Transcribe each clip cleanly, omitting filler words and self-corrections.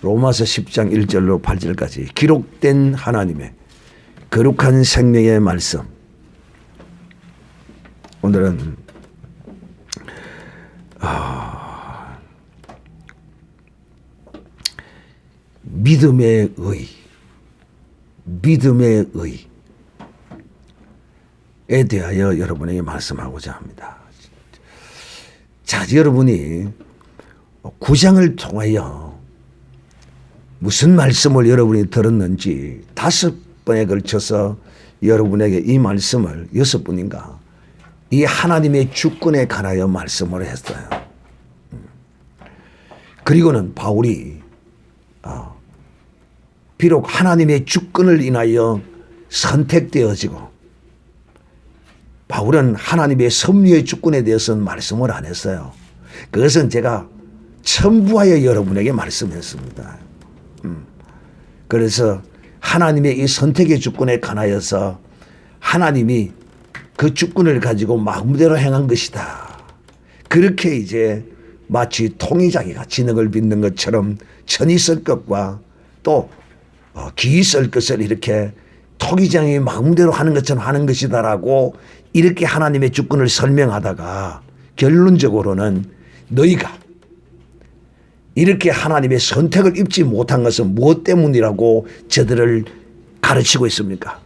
로마서 10장 1절로 8절까지 기록된 하나님의 거룩한 생명의 말씀. 오늘은 믿음의 의에 대하여 여러분에게 말씀하고자 합니다. 자, 여러분이 9장을 통하여 무슨 말씀을 여러분이 들었는지 5번에 걸쳐서 여러분에게 이 말씀을 6번인가 이 하나님의 주권에 관하여 말씀을 했어요. 그리고는 바울이 비록 하나님의 주권을 인하여 선택되어지고 바울은 하나님의 섭리의 주권에 대해서는 말씀을 안 했어요. 그것은 제가 첨부하여 여러분에게 말씀했습니다. 그래서 하나님의 이 선택의 주권에 관하여서 하나님이 그 주권을 가지고 마음대로 행한 것이다. 그렇게 이제 마치 통이자기가 진흙을 빚는 것처럼 천이 쓸 것과 또 기이 쓸 것을 이렇게 토기장이 마음대로 하는 것처럼 하는 것이다라고 이렇게 하나님의 주권을 설명하다가 결론적으로는 너희가 이렇게 하나님의 선택을 입지 못한 것은 무엇 때문이라고 저들을 가르치고 있습니까?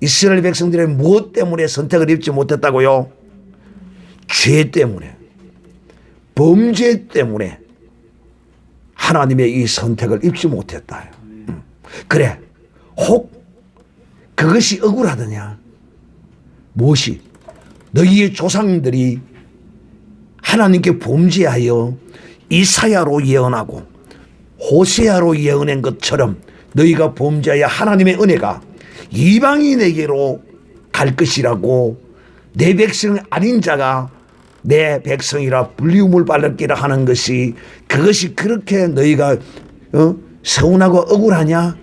이스라엘 백성들이 무엇 때문에 선택을 입지 못했다고요? 죄 때문에, 범죄 때문에 하나님의 이 선택을 입지 못했다. 그래, 혹 그것이 억울하더냐? 무엇이? 너희의 조상들이 하나님께 범죄하여 이사야로 예언하고 호세아로 예언한 것처럼 너희가 범죄하여 하나님의 은혜가 이방인에게로 갈 것이라고 내 백성 아닌 자가 내 백성이라 불리움을 받았기라 하는 것이 그것이 그렇게 너희가 서운하고 억울하냐?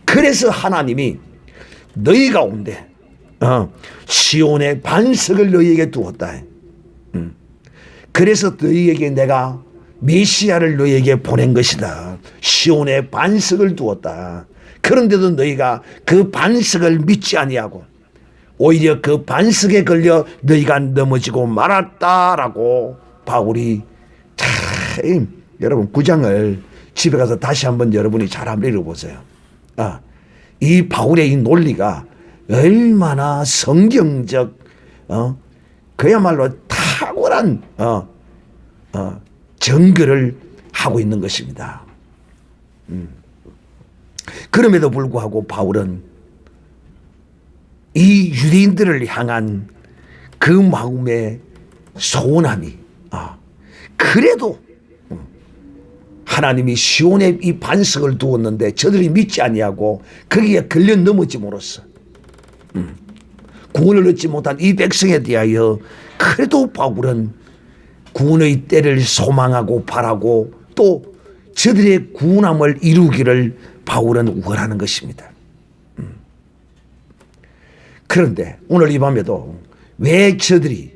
그래서 하나님이 너희 가운데 시온의 반석을 너희에게 두었다. 그래서 너희에게 내가 메시아를 너희에게 보낸 것이다. 시온의 반석을 두었다. 그런데도 너희가 그 반석을 믿지 아니하고 오히려 그 반석에 걸려 너희가 넘어지고 말았다라고 바울이 참 여러분 9장을 집에 가서 다시 한번 여러분이 잘 한번 읽어보세요. 이 바울의 이 논리가 얼마나 성경적 그야말로 탁월한 증거를 하고 있는 것입니다. 그럼에도 불구하고 바울은 이 유대인들을 향한 그 마음의 소원함이 그래도 하나님이 시온에 이 반석을 두었는데 저들이 믿지 아니하고 거기에 걸려 넘어짐으로써 구원을 얻지 못한 이 백성에 대하여 그래도 바울은 구원의 때를 소망하고 바라고 또 저들의 구원함을 이루기를 바울은 원하는 것입니다. 그런데 오늘 이 밤에도 왜 저들이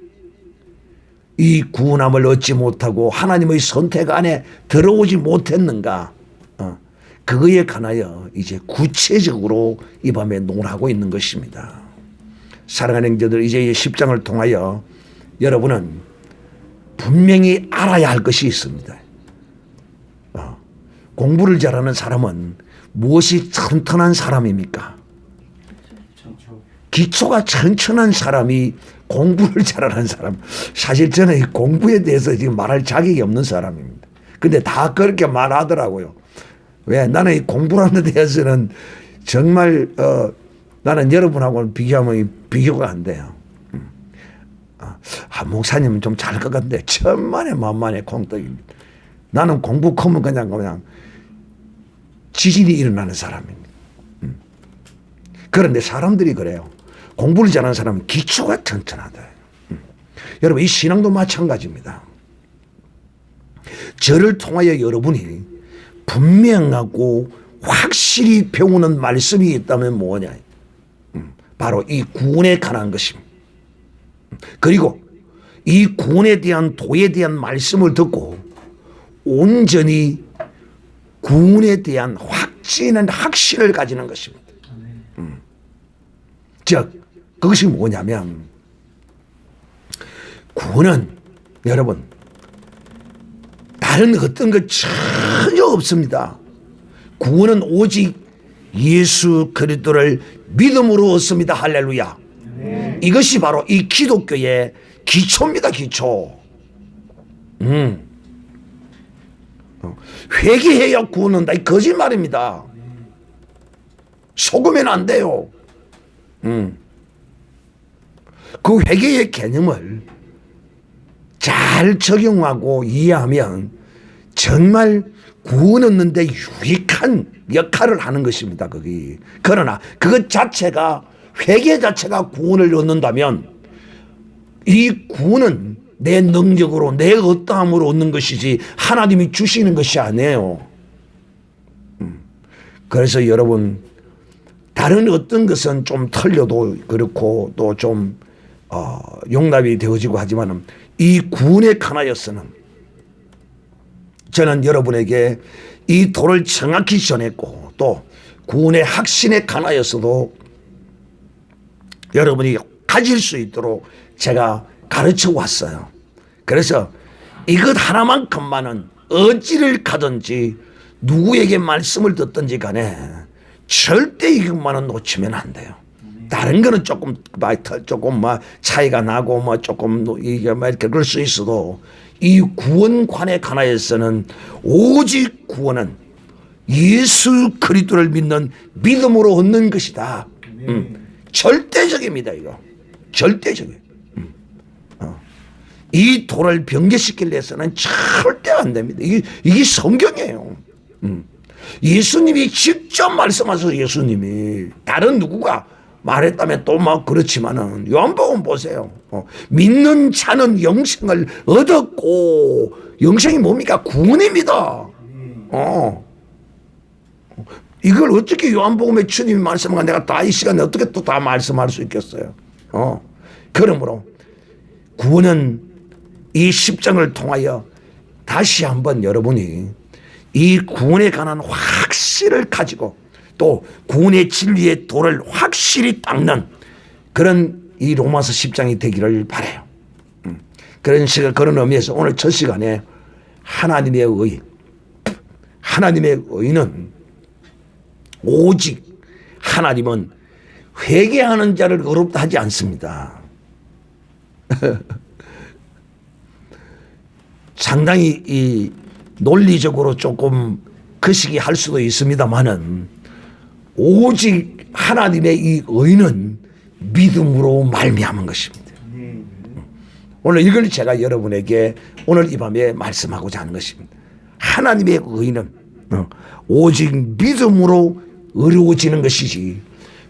이 구원함을 얻지 못하고 하나님의 선택 안에 들어오지 못했는가? 그거에 관하여 이제 구체적으로 이 밤에 논하고 있는 것입니다. 사랑하는 형제들, 이제 10장을 통하여 여러분은 분명히 알아야 할 것이 있습니다. 공부를 잘하는 사람은 무엇이 튼튼한 사람입니까? 기초가 튼튼한 사람이 공부를 잘하는 사람. 사실 저는 이 공부에 대해서 지금 말할 자격이 없는 사람입니다. 근데 다 그렇게 말하더라고요. 왜? 나는 이 공부하는 데 대해서는 정말 나는 여러분하고는 비교하면 비교가 안 돼요. 목사님은 좀 잘 것 같은데 천만에 만만에 콩떡입니다. 나는 공부 크면 그냥 지진이 일어나는 사람입니다. 그런데 사람들이 그래요. 공부를 잘하는 사람은 기초가 튼튼하다. 여러분, 이 신앙도 마찬가지입니다. 저를 통하여 여러분이 분명하고 확실히 배우는 말씀이 있다면 뭐냐? 바로 이 구원에 관한 것입니다. 그리고 이 구원에 대한 도에 대한 말씀을 듣고 온전히 구원에 대한 확신을 가지는 것입니다. 즉 그것이 뭐냐면 구원은 여러분 다른 어떤 것 전혀 없습니다. 구원은 오직 예수 그리스도를 믿음으로 얻습니다. 할렐루야. 이것이 바로 이 기독교의 기초입니다. 기초. 회개해야 구원 온다. 이 거짓말입니다. 속으면 안 돼요. 그 회개의 개념을 잘 적용하고 이해하면 정말 구원 얻는데 유익한 역할을 하는 것입니다. 거기. 그러나 그것 자체가 회개 자체가 구원을 얻는다면 이 구원은 내 능력으로 내 어떠함으로 얻는 것이지 하나님이 주시는 것이 아니에요. 그래서 여러분 다른 어떤 것은 좀 틀려도 그렇고 또 좀 용납이 되어지고 하지만 이 구원에 관하여서는 저는 여러분에게 이 도를 정확히 전했고 또 구원의 확신에 관하여서도 여러분이 가질 수 있도록 제가 가르쳐 왔어요. 그래서 이것 하나만큼만은 어찌를 가든지 누구에게 말씀을 듣든지 간에 절대 이것만은 놓치면 안 돼요. 다른 거는 조금 차이가 나고 조금 이게 이렇게 그럴 수 있어도 이 구원관에 관하여서는 오직 구원은 예수 그리스도를 믿는 믿음으로 얻는 것이다. 절대적입니다. 이거 절대적이에요. 이 도를 변개시키려 해서는 절대 안 됩니다. 이게 성경이에요. 예수님이 직접 말씀하셔서 예수님이 다른 누구가 말했다면 또 그렇지만은 요한복음 보세요. 믿는 자는 영생을 얻었고 영생이 뭡니까? 구원입니다. 이걸 어떻게 요한복음에 주님이 말씀한 내가 다 이 시간에 어떻게 또 다 말씀할 수 있겠어요? 그러므로 구원은 이 십장을 통하여 다시 한번 여러분이 이 구원에 관한 확신을 가지고 또 구원의 진리의 도를 확실히 닦는 그런 이 로마서 10장이 되기를 바라요. 그런 의미에서 오늘 첫 시간에 하나님의 의는 오직 하나님은 회개하는 자를 의롭다 하지 않습니다. 상당히 이 논리적으로 조금 거시기 할 수도 있습니다만은 오직 하나님의 이 의는 믿음으로 말미암은 것입니다. 오늘 이걸 제가 여러분에게 오늘 이 밤에 말씀하고자 하는 것입니다. 하나님의 의는 오직 믿음으로 의로워지는 것이지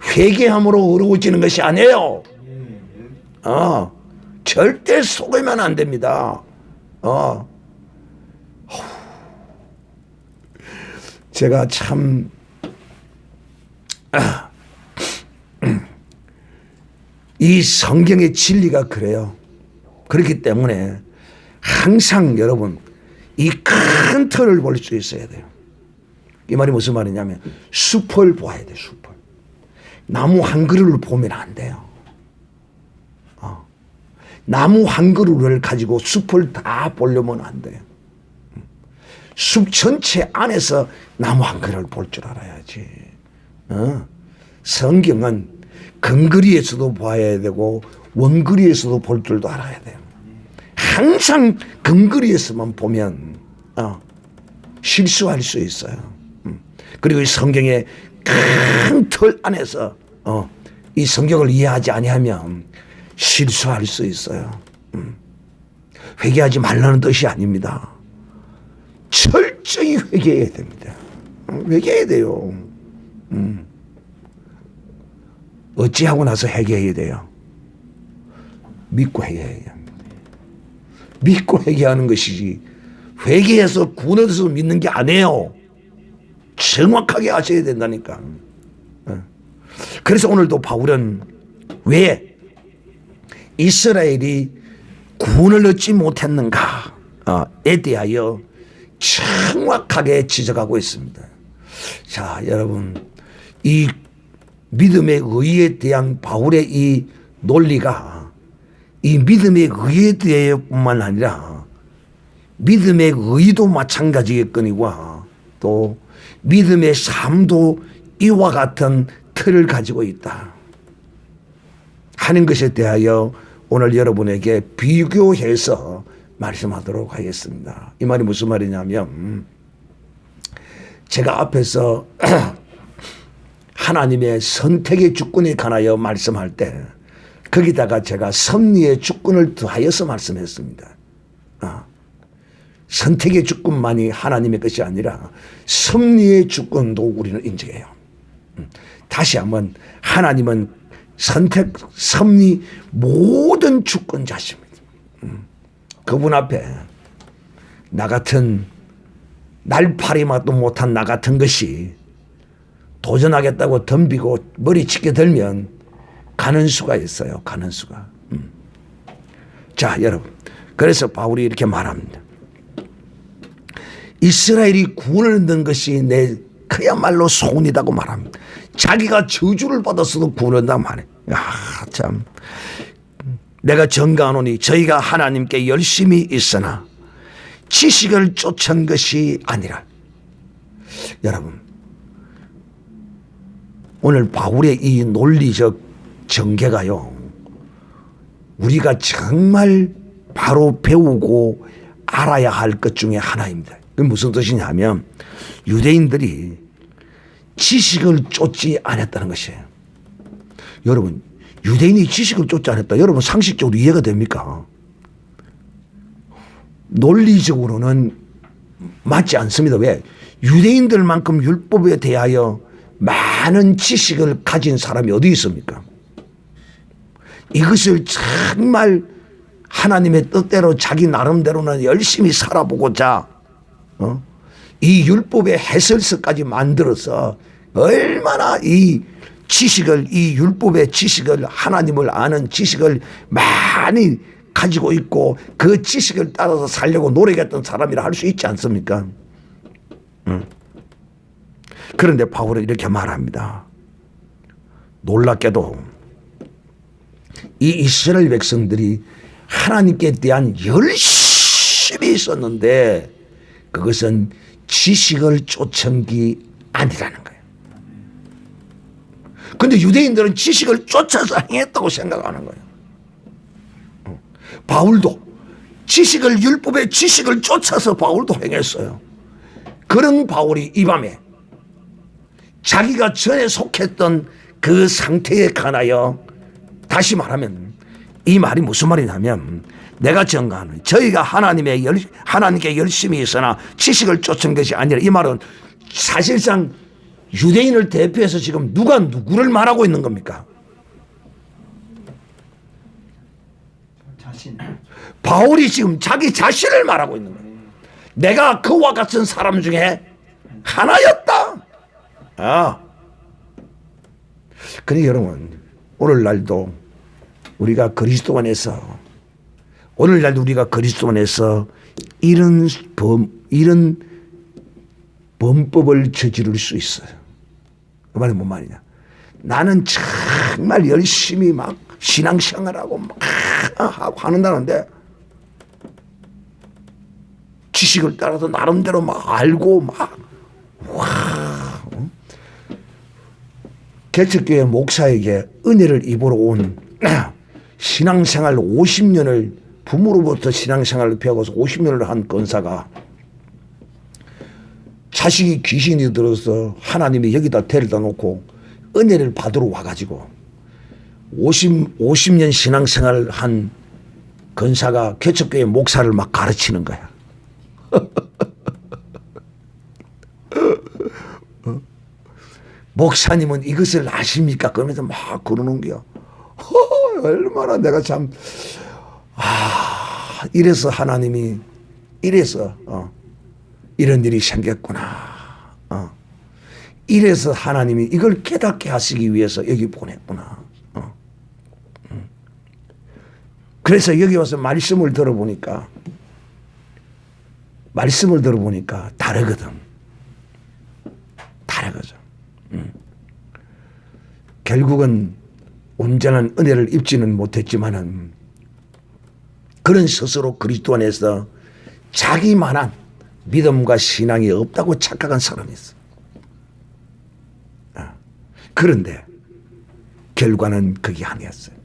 회개함으로 의로워지는 것이 아니에요. 절대 속으면 안 됩니다. 제가 참 이 성경의 진리가 그래요. 그렇기 때문에 항상 여러분 이 큰 틀을 볼 수 있어야 돼요. 이 말이 무슨 말이냐면 숲을 보아야 돼요. 숲을. 나무 한 그루를 보면 안 돼요. 나무 한 그루를 가지고 숲을 다 보려면 안 돼요. 숲 전체 안에서 나무 한 그루를 볼 줄 알아야지. 성경은 근거리에서도 봐야 되고 원거리에서도 볼 줄도 알아야 돼요. 항상 근거리에서만 보면 실수할 수 있어요. 그리고 이 성경의 큰 틀 안에서 이 성경을 이해하지 아니하면 실수할 수 있어요. 회개하지 말라는 뜻이 아닙니다. 철저히 회개해야 됩니다. 회개해야 돼요. 어찌하고 나서 회개해야 돼요? 믿고 회개해야 합니다. 믿고 회개하는 것이지 회개해서 구원 얻어서 믿는 게 아니에요. 정확하게 아셔야 된다니까. 그래서 오늘도 바울은 왜 이스라엘이 구원을 얻지 못했는가에 대하여 정확하게 지적하고 있습니다. 자, 여러분, 이 믿음의 의에 대한 바울의 이 논리가 이 믿음의 의에 대해뿐만 아니라 믿음의 의도 마찬가지겠거니와 또 믿음의 삶도 이와 같은 틀을 가지고 있다 하는 것에 대하여 오늘 여러분에게 비교해서 말씀하도록 하겠습니다. 이 말이 무슨 말이냐면 제가 앞에서 하나님의 선택의 주권에 관하여 말씀할 때 거기다가 제가 섭리의 주권을 더하여서 말씀했습니다. 선택의 주권만이 하나님의 것이 아니라 섭리의 주권도 우리는 인정해요. 다시 한번 하나님은 선택, 섭리 모든 주권자십니다. 그분 앞에 나 같은 날파리마도 못한 나 같은 것이 도전하겠다고 덤비고 머리치게 들면 가는 수가 있어요. 가는 수가. 자, 여러분. 그래서 바울이 이렇게 말합니다. 이스라엘이 구원을 얻는 것이 내 그야말로 소원이라고 말합니다. 자기가 저주를 받았어도 구원을 얻는다고 말해요. 참. 내가 정가하노니 저희가 하나님께 열심히 있으나 지식을 쫓은 것이 아니라. 여러분, 오늘 바울의 이 논리적 전개가요, 우리가 정말 바로 배우고 알아야 할 것 중에 하나입니다. 그게 무슨 뜻이냐면 유대인들이 지식을 쫓지 않았다는 것이에요. 여러분, 유대인이 지식을 쫓지 않았다. 여러분 상식적으로 이해가 됩니까? 논리적으로는 맞지 않습니다. 왜? 유대인들만큼 율법에 대하여 많은 지식을 가진 사람이 어디 있습니까? 이것을 정말 하나님의 뜻대로 자기 나름대로는 열심히 살아보고자 이 율법의 해설서까지 만들어서 얼마나 이 지식을, 이 율법의 지식을, 하나님을 아는 지식을 많이 가지고 있고 그 지식을 따라서 살려고 노력했던 사람이라 할 수 있지 않습니까? 그런데 바울은 이렇게 말합니다. 놀랍게도 이 이스라엘 백성들이 하나님께 대한 열심이 있었는데 그것은 지식을 쫓은 게 아니라는 거예요. 그런데 유대인들은 지식을 쫓아서 행했다고 생각하는 거예요. 바울도 지식을, 율법의 지식을 쫓아서 바울도 행했어요. 그런 바울이 이 밤에 자기가 전에 속했던 그 상태에 관하여 다시 말하면 이 말이 무슨 말이냐면 내가 정가하는 저희가 하나님께 열심히 있으나 지식을 쫓은 것이 아니라 이 말은 사실상 유대인을 대표해서 지금 누가 누구를 말하고 있는 겁니까? 자신. 바울이 지금 자기 자신을 말하고 있는 거예요. 내가 그와 같은 사람 중에 하나였다. 그러니 여러분, 오늘날도 우리가 그리스도 안에서 이런 범법을 저지를 수 있어요. 그 말이 뭔 말이냐? 나는 정말 열심히 막 신앙생활하고 막 하고 하는다는데 지식을 따라서 나름대로 막 알고 막 개척교회 목사에게 은혜를 입으러 온 신앙생활 50년을 부모로부터 신앙생활을 배워서 50년을 한 권사가 자식이 귀신이 들어서 하나님이 여기다 데려다 놓고 은혜를 받으러 와가지고 50년 신앙생활을 한 권사가 개척교회 목사를 막 가르치는 거야. 목사님은 이것을 아십니까? 그러면서 막 그러는 거야. 얼마나 내가 참 이래서 하나님이 이래서 이런 일이 생겼구나. 이래서 하나님이 이걸 깨닫게 하시기 위해서 여기 보냈구나. 그래서 여기 와서 말씀을 들어보니까 말씀을 들어보니까 다르거든. 다르거든. 결국은 온전한 은혜를 입지는 못했지만은 그런 스스로 그리스도 안에서 자기만한 믿음과 신앙이 없다고 착각한 사람이 있어. 그런데 결과는 그게 아니었어요.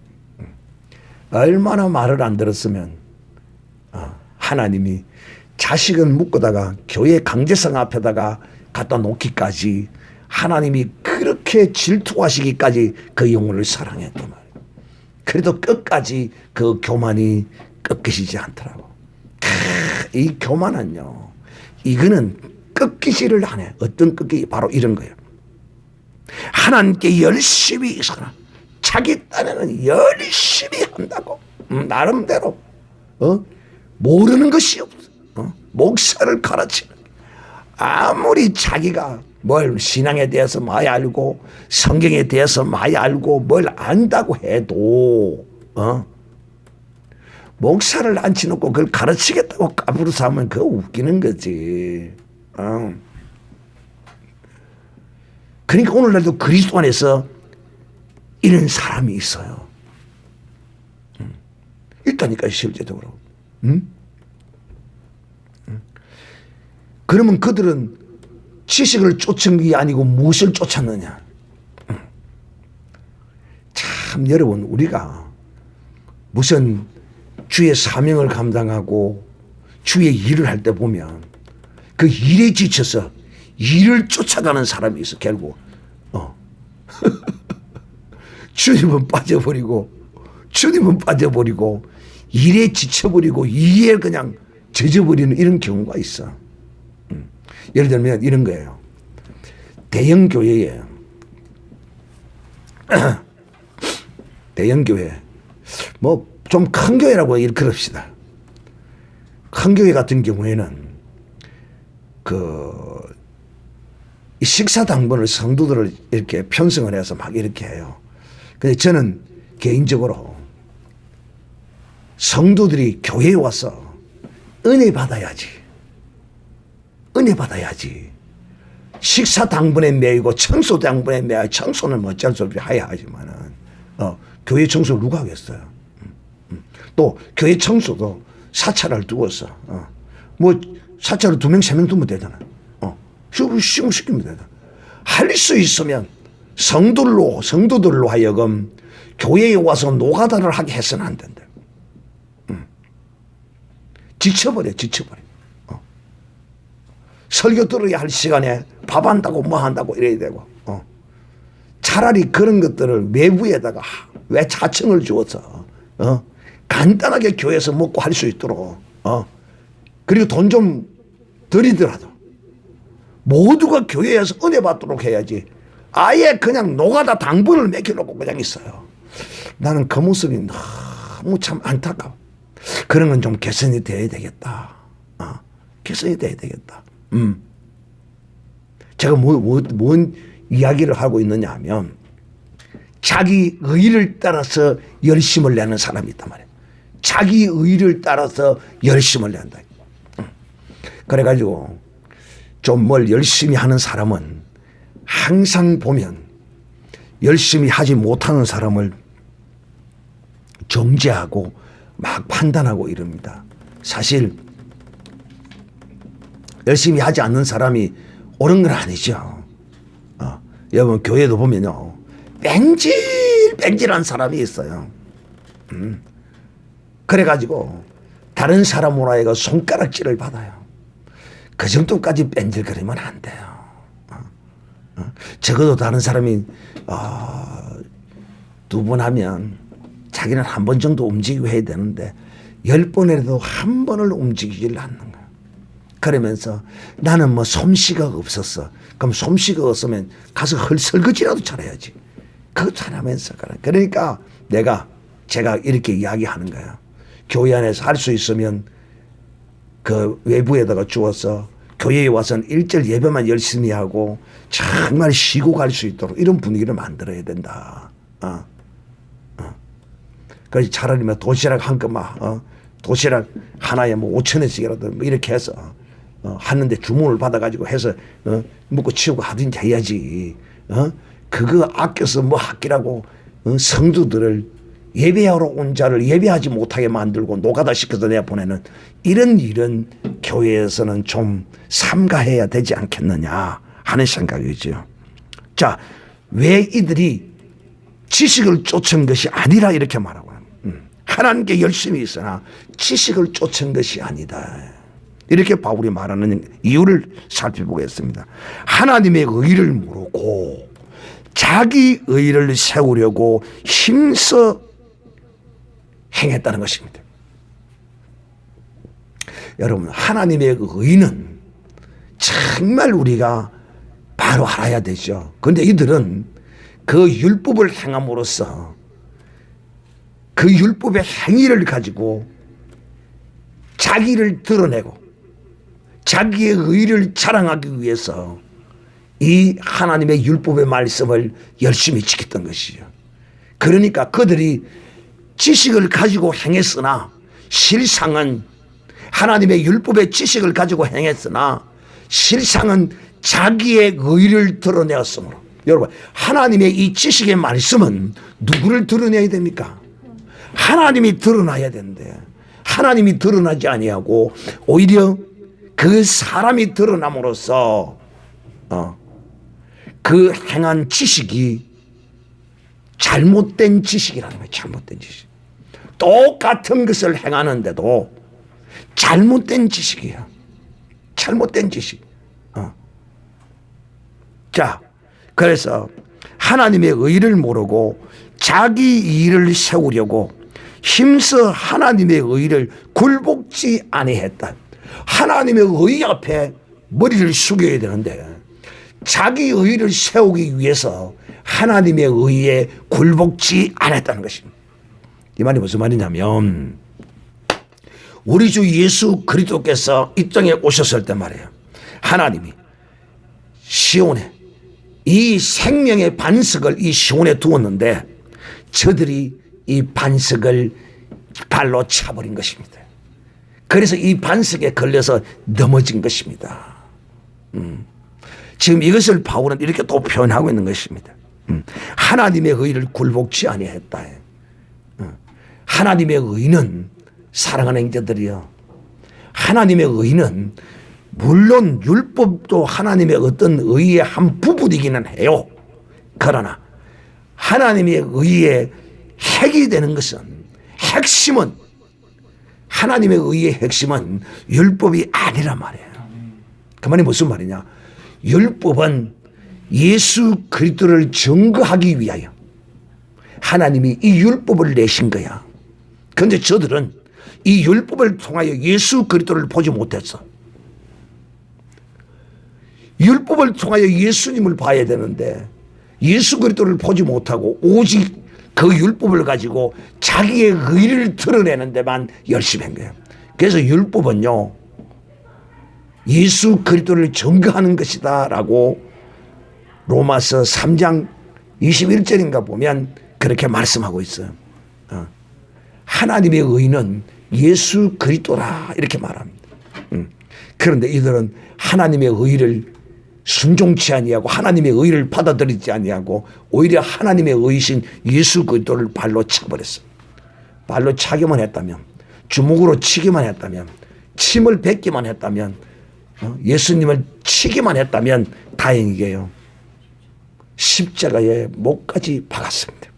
얼마나 말을 안 들었으면 하나님이 자식은 묶어다가 교회 강제성 앞에다가 갖다 놓기까지 하나님이 그렇게 질투하시기까지 그 영혼을 사랑했단 말이에요. 그래도 끝까지 그 교만이 꺾이시지 않더라고. 이 교만은요, 이거는 꺾이지를 않아요. 어떤 꺾이기? 바로 이런 거예요. 하나님께 열심히 살아. 자기 딴에는 열심히 한다고. 나름대로 모르는 것이 없어. 목사를 가르치는. 아무리 자기가 뭘 신앙에 대해서 많이 알고 성경에 대해서 많이 알고 뭘 안다고 해도 목사를 앉혀놓고 그걸 가르치겠다고 까부르 삼으면 그거 웃기는 거지. 그러니까 오늘날도 그리스도 안에서 이런 사람이 있어요. 있다니까 실제적으로. 그러면 그들은 지식을 쫓은 게 아니고 무엇을 쫓았느냐. 참 여러분, 우리가 무슨 주의 사명을 감당하고 주의 일을 할 때 보면 그 일에 지쳐서 일을 쫓아가는 사람이 있어. 결국 주님은 빠져버리고 일에 지쳐버리고 일에 그냥 젖어버리는 이런 경우가 있어. 예를 들면 이런 거예요. 대형 교회에 뭐 좀 큰 교회라고 그럽시다. 큰 교회 같은 경우에는 이 식사 당번을 성도들을 이렇게 편성을 해서 막 이렇게 해요. 근데 저는 개인적으로 성도들이 교회에 와서 은혜 받아야지. 식사 당번에 매이고 청소 당번에 매야. 청소는 뭐 어쩔 수 없이 해야 하지만은 교회 청소 누가 하겠어요? 또 교회 청소도 사찰을 두어서 뭐 사찰을 2명 3명 두면 되잖아. 시키면 되잖아. 할 수 있으면 성도들로 하여금 교회에 와서 노가다를 하게 해서는 안 된다. 지쳐버려. 설교 들어야 할 시간에 밥 한다고 뭐 한다고 이래야 되고. 차라리 그런 것들을 외부에다가 왜 자청을 주어서 간단하게 교회에서 먹고 할 수 있도록 그리고 돈 좀 들이더라도 모두가 교회에서 은혜 받도록 해야지. 아예 그냥 노가다 당분을 맡겨놓고 그냥 있어요. 나는 그 모습이 너무 참 안타까워. 그런 건 좀 개선이 돼야 되겠다. 개선이 돼야 되겠다. 제가 뭔 이야기를 하고 있느냐 하면 자기 의를 따라서 열심을 내는 사람이 있단 말이에요. 자기 의를 따라서 열심을 낸다. 그래가지고 좀 뭘 열심히 하는 사람은 항상 보면 열심히 하지 못하는 사람을 정죄하고 막 판단하고 이럽니다. 사실 열심히 하지 않는 사람이 옳은 건 아니죠. 여러분 교회도 보면요, 뺀질뺀질한 사람이 있어요. 그래가지고 다른 사람으로 하여금 손가락질을 받아요. 그 정도까지 뺀질거리면 안 돼요. 적어도 다른 사람이 2번 하면 자기는 1번 정도 움직이고 해야 되는데 10번이라도 1번을 움직이질 않는 거야. 그러면서 나는 뭐 솜씨가 없었어. 그럼 솜씨가 없으면 가서 설거지라도 잘해야지. 그거 잘하면서. 그러니까 제가 이렇게 이야기하는 거야. 교회 안에서 할 수 있으면 그 외부에다가 주어서 교회에 와서는 1절 예배만 열심히 하고 정말 쉬고 갈 수 있도록 이런 분위기를 만들어야 된다. 그래서 차라리 뭐 도시락 한 끗만 도시락 하나에 뭐 5,000원씩이라도 뭐 이렇게 해서 하는데 주문을 받아가지고 해서 먹고 치우고 하든지 해야지. 그거 아껴서 뭐 학기라고 성도들을 예배하러 온 자를 예배하지 못하게 만들고 노가다 시켜서 내보내는 이런 일은 교회에서는 좀 삼가해야 되지 않겠느냐 하는 생각이죠. 자, 왜 이들이 지식을 쫓은 것이 아니라 이렇게 말하고 하나님께 열심히 있으나 지식을 쫓은 것이 아니다. 이렇게 바울이 말하는 이유를 살펴보겠습니다. 하나님의 의를 모르고 자기 의를 세우려고 힘써 행했다는 것입니다. 여러분, 하나님의 의는 정말 우리가 바로 알아야 되죠. 그런데 이들은 그 율법을 행함으로써 그 율법의 행위를 가지고 자기를 드러내고 자기의 의를 자랑하기 위해서 이 하나님의 율법의 말씀을 열심히 지켰던 것이죠. 그러니까 그들이 지식을 가지고 행했으나 실상은 하나님의 율법의 지식을 가지고 행했으나 실상은 자기의 의를 드러내었으므로, 여러분, 하나님의 이 지식의 말씀은 누구를 드러내야 됩니까? 하나님이 드러나야 되는데 하나님이 드러나지 아니하고 오히려 그 사람이 드러남으로써 그 행한 지식이 잘못된 지식이라는 거예요. 잘못된 지식. 똑같은 것을 행하는데도 잘못된 지식이야. 잘못된 지식. 자, 그래서 하나님의 의를 모르고 자기 일을 세우려고 힘써 하나님의 의를 굴복지 아니했다. 하나님의 의 앞에 머리를 숙여야 되는데 자기 의를 세우기 위해서 하나님의 의에 굴복지 않았다는 것입니다. 이 말이 무슨 말이냐면 우리 주 예수 그리스도께서 이 땅에 오셨을 때 말이에요. 하나님이 시온에 이 생명의 반석을 이 시온에 두었는데 저들이 이 반석을 발로 차버린 것입니다. 그래서 이 반석에 걸려서 넘어진 것입니다. 지금 이것을 바울은 이렇게 또 표현하고 있는 것입니다. 하나님의 의를 굴복치 아니했다. 하나님의 의는 사랑하는 형제들이요, 하나님의 의는 물론 율법도 하나님의 어떤 의의 한 부분이기는 해요. 그러나 하나님의 의의 핵이 되는 것은, 핵심은, 하나님의 의의 핵심은 율법이 아니란 말이에요. 그 말이 무슨 말이냐? 율법은 예수 그리스도를 증거하기 위하여 하나님이 이 율법을 내신 거야. 그런데 저들은 이 율법을 통하여 예수 그리스도를 보지 못했어. 율법을 통하여 예수님을 봐야 되는데 예수 그리스도를 보지 못하고 오직 그 율법을 가지고 자기의 의를 드러내는 데만 열심히 한 거예요. 그래서 율법은요, 예수 그리스도를 증거하는 것이다 라고 로마서 3장 21절인가 보면 그렇게 말씀하고 있어요. 하나님의 의는 예수 그리스도라 이렇게 말합니다. 그런데 이들은 하나님의 의를 순종치 아니하고 하나님의 의를 받아들이지 아니하고 오히려 하나님의 의이신 예수 그리스도를 발로 차버렸어요. 발로 차기만 했다면, 주먹으로 치기만 했다면, 침을 뱉기만 했다면, 예수님을 치기만 했다면 다행이게요, 십자가에 목까지 박았습니다.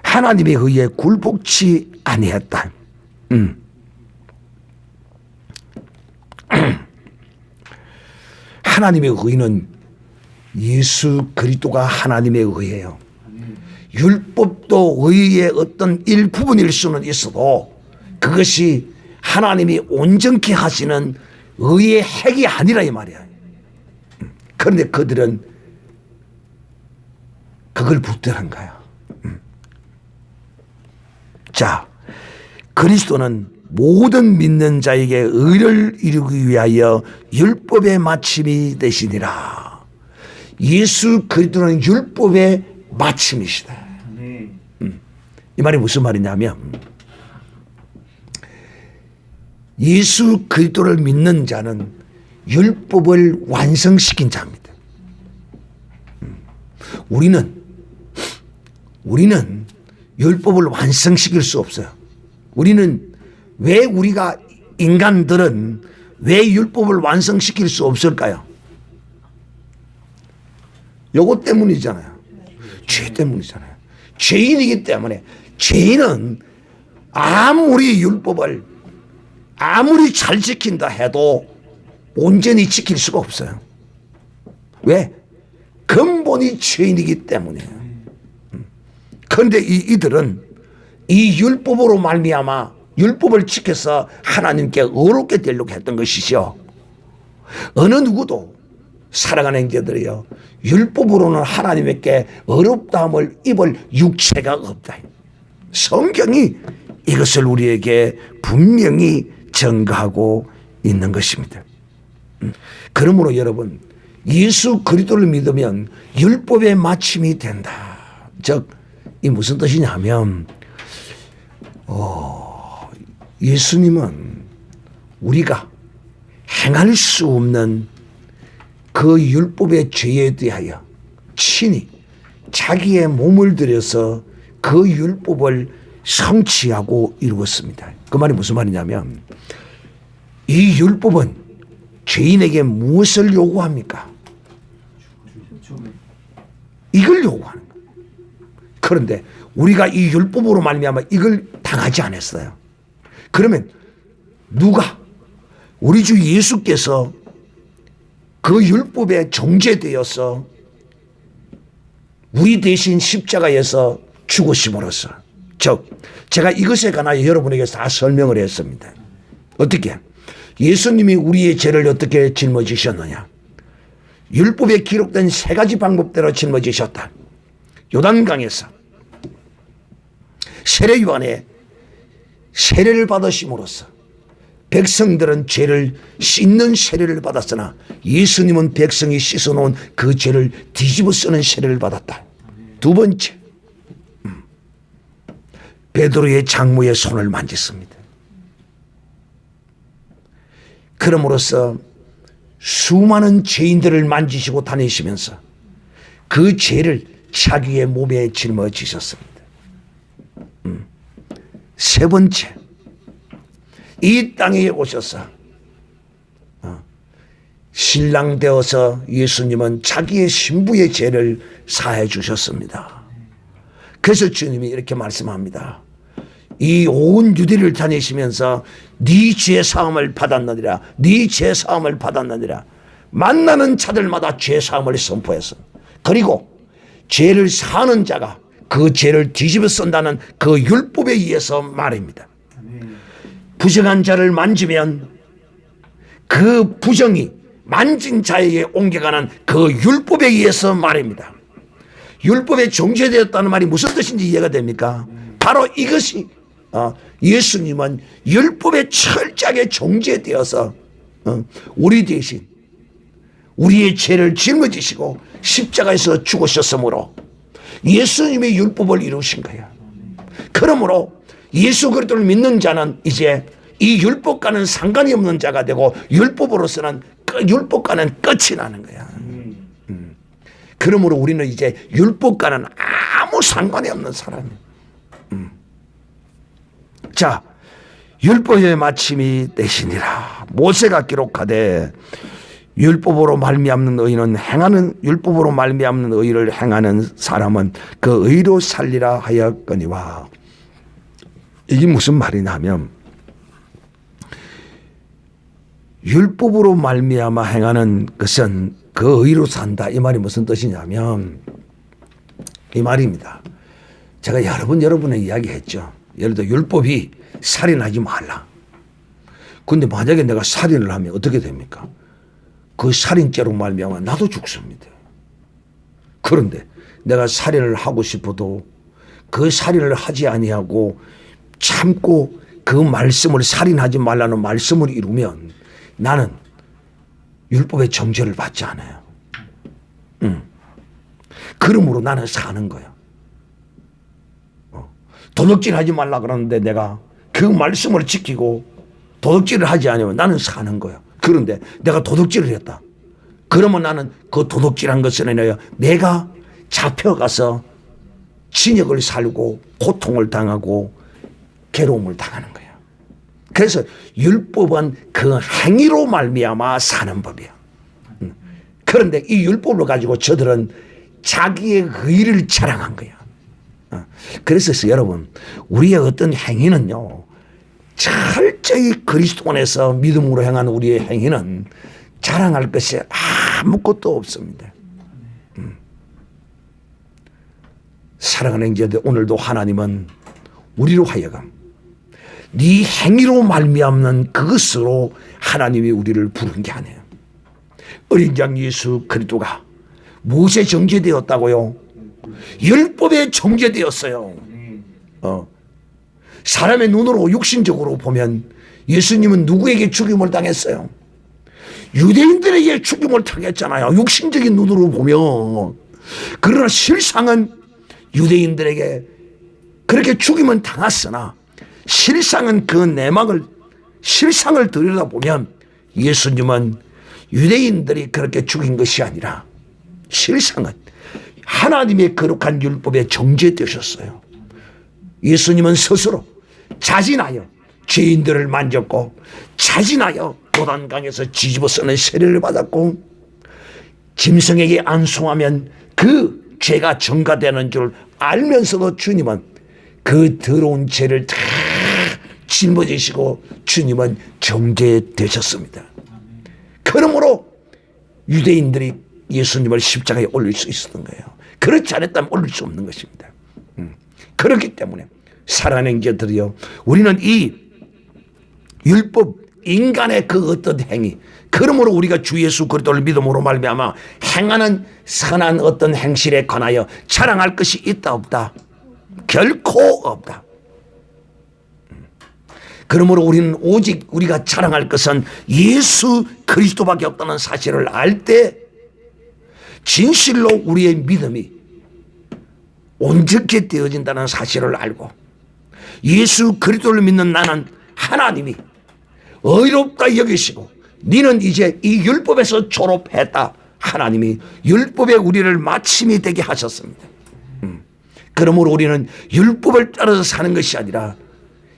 하나님의 의에 굴복치 아니했다. 하나님의 의는 예수 그리스도가 하나님의 의예요. 율법도 의의 어떤 일부분일 수는 있어도 그것이 하나님이 온전케 하시는 의의 핵이 아니라 이 말이야. 그런데 그들은 그걸 붙들은 거야. 자, 그리스도는 모든 믿는 자에게 의를 이루기 위하여 율법의 마침이 되시니라. 예수 그리스도는 율법의 마침이시다. 이 말이 무슨 말이냐면 예수 그리스도를 믿는 자는 율법을 완성시킨 자입니다. 우리는 율법을 완성시킬 수 없어요. 왜 우리가 인간들은 왜 율법을 완성시킬 수 없을까요? 요거 때문이잖아요. 죄 때문이잖아요. 죄인이기 때문에. 죄인은 아무리 율법을 아무리 잘 지킨다 해도 온전히 지킬 수가 없어요. 왜? 근본이 죄인이기 때문이에요. 그런데 이들은 이 율법으로 말미암아 율법을 지켜서 하나님께 의롭게 되려고 했던 것이죠. 어느 누구도 살아가는 자들이요, 율법으로는 하나님께 의롭다함을 입을 육체가 없다. 성경이 이것을 우리에게 분명히 증거하고 있는 것입니다. 그러므로 여러분, 예수 그리스도를 믿으면 율법의 마침이 된다. 즉, 이 무슨 뜻이냐면 예수님은 우리가 행할 수 없는 그 율법의 죄에 대하여 친히 자기의 몸을 들여서 그 율법을 성취하고 이루었습니다. 그 말이 무슨 말이냐면 이 율법은 죄인에게 무엇을 요구합니까? 이걸 요구하는 거예요. 그런데 우리가 이 율법으로 말미암아 이걸 당하지 않았어요. 그러면 누가, 우리 주 예수께서 그 율법에 정죄되어서 우리 대신 십자가에서 죽으심으로써, 즉 제가 이것에 관하여 여러분에게 다 설명을 했습니다. 어떻게? 예수님이 우리의 죄를 어떻게 짊어지셨느냐? 율법에 기록된 세 가지 방법대로 짊어지셨다. 요단강에서 세례요한의 세례를 받으심으로써 백성들은 죄를 씻는 세례를 받았으나 예수님은 백성이 씻어놓은 그 죄를 뒤집어 쓰는 세례를 받았다. 두 번째, 베드로의 장모의 손을 만졌습니다. 그럼으로써 수많은 죄인들을 만지시고 다니시면서 그 죄를 자기의 몸에 짊어지셨습니다. 세 번째, 이 땅에 오셔서 신랑 되어서 예수님은 자기의 신부의 죄를 사해 주셨습니다. 그래서 주님이 이렇게 말씀합니다. 이 온 유대를 다니시면서 네 죄 사함을 받았느니라, 네 죄 사함을 받았느니라. 만나는 자들마다 죄 사함을 선포했어. 그리고 죄를 사는 자가 그 죄를 뒤집어 쓴다는 그 율법에 의해서 말입니다. 부정한 자를 만지면 그 부정이 만진 자에게 옮겨가는 그 율법에 의해서 말입니다. 율법에 정죄되었다는 말이 무슨 뜻인지 이해가 됩니까? 바로 이것이 예수님은 율법에 철저하게 정죄되어서 우리 대신 우리의 죄를 짊어지시고 십자가에서 죽으셨으므로 예수님의 율법을 이루신 거야. 그러므로 예수 그리스도를 믿는 자는 이제 이 율법과는 상관이 없는 자가 되고 율법으로서는 율법과는 끝이 나는 거야. 그러므로 우리는 이제 율법과는 아무 상관이 없는 사람이야. 자, 율법의 마침이 되시니라. 모세가 기록하되 율법으로 말미암는 의는 율법으로 말미암는 의를 행하는 사람은 그 의로 살리라 하였거니와. 이게 무슨 말이냐면 율법으로 말미암아 행하는 것은 그 의로 산다. 이 말이 무슨 뜻이냐면 이 말입니다. 제가 여러분에 이야기했죠. 예를 들어 율법이 살인하지 말라. 근데 만약에 내가 살인을 하면 어떻게 됩니까? 그 살인죄로 말미암아 나도 죽습니다. 그런데 내가 살인을 하고 싶어도 그 살인을 하지 아니하고 참고 그 말씀을, 살인하지 말라는 말씀을 이루면 나는 율법의 정죄를 받지 않아요. 그러므로 나는 사는 거야. 도둑질하지 말라 그러는데 내가 그 말씀을 지키고 도둑질을 하지 않으면 나는 사는 거야. 그런데 내가 도둑질을 했다. 그러면 나는 그 도둑질한 것은 내가 잡혀가서 진역을 살고 고통을 당하고 괴로움을 당하는 거야. 그래서 율법은 그 행위로 말미암아 사는 법이야. 그런데 이 율법을 가지고 저들은 자기의 의를 자랑한 거야. 그래서 여러분, 우리의 어떤 행위는요, 철저히 그리스도 안에서 믿음으로 행한 우리의 행위는 자랑할 것이 아무것도 없습니다. 사랑하는 형제들, 오늘도 하나님은 우리로 하여금 네 행위로 말미암는 그것으로 하나님이 우리를 부른 게 아니에요. 어린 양 예수 그리스도가 무엇에 정죄되었다고요? 율법에 정죄되었어요. 사람의 눈으로 육신적으로 보면 예수님은 누구에게 죽임을 당했어요? 유대인들에게 죽임을 당했잖아요. 육신적인 눈으로 보면. 그러나 실상은 유대인들에게 그렇게 죽임은 당했으나 실상은 그 내막을 실상을 들여다보면 예수님은 유대인들이 그렇게 죽인 것이 아니라 실상은 하나님의 거룩한 율법에 정죄되셨어요. 예수님은 스스로 자진하여 죄인들을 만졌고 자진하여 요단강에서 뒤집어 쓰는 세례를 받았고 짐승에게 안송하면 그 죄가 전가되는 줄 알면서도 주님은 그 더러운 죄를 다 짊어지시고 주님은 정죄되셨습니다. 그러므로 유대인들이 예수님을 십자가에 올릴 수 있었던 거예요. 그렇지 않았다면 올릴 수 없는 것입니다. 그렇기 때문에 사랑하는 형제들이요, 우리는 이 율법, 인간의 그 어떤 행위, 그러므로 우리가 주 예수 그리스도를 믿음으로 말미암아 행하는 선한 어떤 행실에 관하여 자랑할 것이 있다 없다? 결코 없다. 그러므로 우리는 오직 우리가 자랑할 것은 예수 그리스도밖에 없다는 사실을 알 때 진실로 우리의 믿음이 온전케 되어진다는 사실을 알고 예수 그리스도를 믿는 나는 하나님이 의롭다 여기시고 너는 이제 이 율법에서 졸업했다. 하나님이 율법에 우리를 마침이 되게 하셨습니다. 그러므로 우리는 율법을 따라서 사는 것이 아니라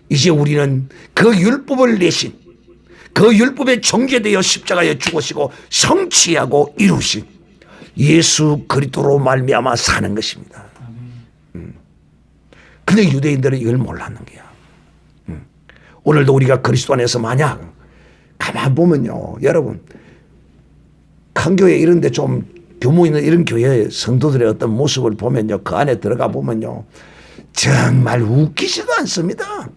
이제 우리는 그 율법을 내신 그 율법에 정죄되어 십자가에 죽으시고 성취하고 이루신 예수 그리스도로 말미암아 사는 것입니다. 근데 유대인들은 이걸 몰랐는 거야. 오늘도 우리가 그리스도 안에서 만약 가만 보면요, 여러분 큰 교회 이런데 좀 규모 있는 이런 교회 성도들의 어떤 모습을 보면요, 그 안에 들어가 보면요 정말 웃기지도 않습니다.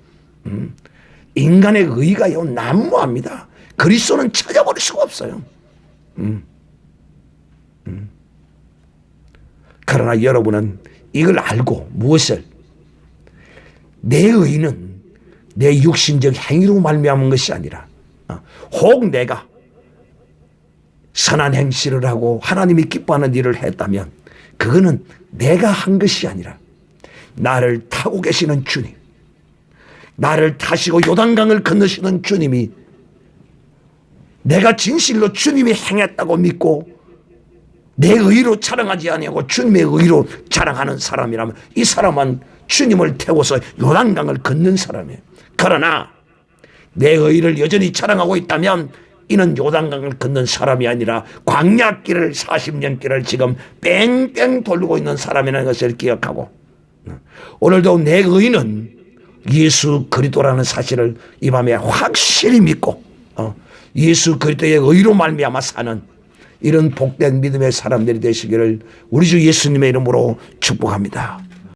인간의 의가요 난무합니다. 그리스도는 찾아버릴 수가 없어요. 그러나 여러분은 이걸 알고 무엇을? 내 의는 내 육신적 행위로 말미암은 것이 아니라 혹 내가 선한 행실을 하고 하나님이 기뻐하는 일을 했다면 그거는 내가 한 것이 아니라 나를 타고 계시는 주님, 나를 타시고 요단강을 건너시는 주님이 내가 진실로 주님이 행했다고 믿고 내 의로 자랑하지 아니하고 주님의 의로 자랑하는 사람이라면 이 사람은 주님을 태워서 요단강을 건넌 사람이에요. 그러나 내 의를 여전히 자랑하고 있다면 이는 요단강을 건넌 사람이 아니라 광야길을 40년 길을 지금 뺑뺑 돌고 있는 사람이라는 것을 기억하고 오늘도 내 의는 예수 그리스도라는 사실을 이 밤에 확실히 믿고 예수 그리스도의 의로 말미암아 사는 이런 복된 믿음의 사람들이 되시기를 우리 주 예수님의 이름으로 축복합니다.